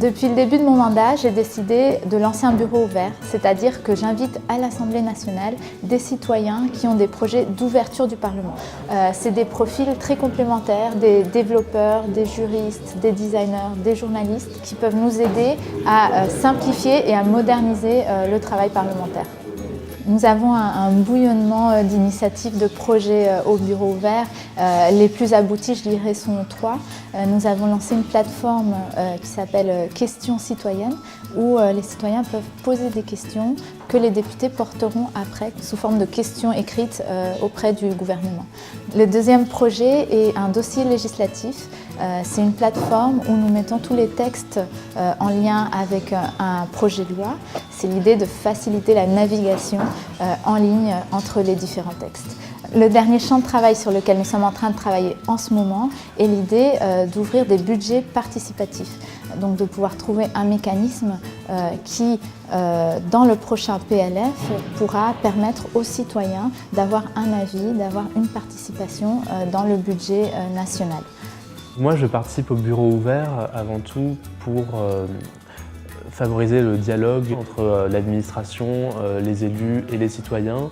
Depuis le début de mon mandat, j'ai décidé de lancer un bureau ouvert, c'est-à-dire que j'invite à l'Assemblée nationale des citoyens qui ont des projets d'ouverture du Parlement. C'est des profils très complémentaires, des développeurs, des juristes, des designers, des journalistes qui peuvent nous aider à simplifier et à moderniser le travail parlementaire. Nous avons un bouillonnement d'initiatives, de projets au bureau ouvert. Les plus aboutis, je dirais, sont 3. Nous avons lancé une plateforme qui s'appelle Questions citoyennes, où les citoyens peuvent poser des questions que les députés porteront après sous forme de questions écrites auprès du gouvernement. Le deuxième projet est un dossier législatif. C'est une plateforme où nous mettons tous les textes en lien avec un projet de loi. C'est l'idée de faciliter la navigation en ligne entre les différents textes. Le dernier champ de travail sur lequel nous sommes en train de travailler en ce moment est l'idée d'ouvrir des budgets participatifs. Donc de pouvoir trouver un mécanisme qui, dans le prochain PLF, pourra permettre aux citoyens d'avoir un avis, d'avoir une participation dans le budget national. Moi, je participe au bureau ouvert avant tout pour favoriser le dialogue entre l'administration, les élus et les citoyens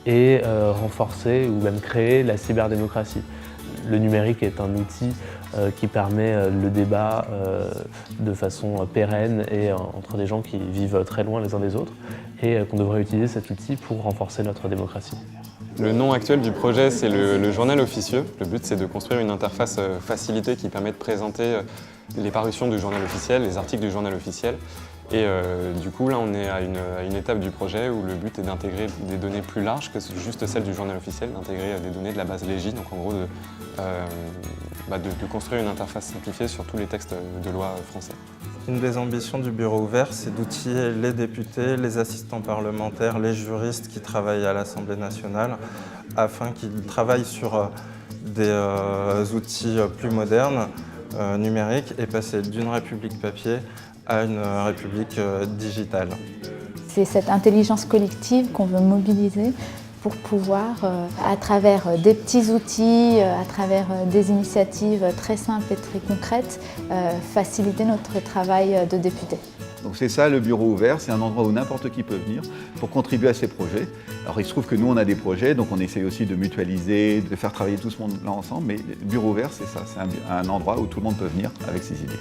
et renforcer ou même créer la cyberdémocratie. Le numérique est un outil qui permet le débat de façon pérenne et entre des gens qui vivent très loin les uns des autres et qu'on devrait utiliser cet outil pour renforcer notre démocratie. Le nom actuel du projet, c'est le journal officieux. Le but, c'est de construire une interface facilitée qui permet de présenter les parutions du journal officiel, les articles du journal officiel. Et du coup, là, on est à une étape du projet où le but est d'intégrer des données plus larges que juste celles du journal officiel, d'intégrer des données de la base Légi, donc en gros de construire une interface simplifiée sur tous les textes de loi français. Une des ambitions du bureau ouvert, c'est d'outiller les députés, les assistants parlementaires, les juristes qui travaillent à l'Assemblée nationale afin qu'ils travaillent sur des outils plus modernes, numériques, et passer d'une république papier à une république digitale. C'est cette intelligence collective qu'on veut mobiliser pour pouvoir, à travers des petits outils, à travers des initiatives très simples et très concrètes, faciliter notre travail de député. Donc c'est ça le bureau ouvert, c'est un endroit où n'importe qui peut venir pour contribuer à ces projets. Alors il se trouve que nous on a des projets, donc on essaie aussi de mutualiser, de faire travailler tout ce monde là ensemble, mais le bureau ouvert c'est ça, c'est un endroit où tout le monde peut venir avec ses idées.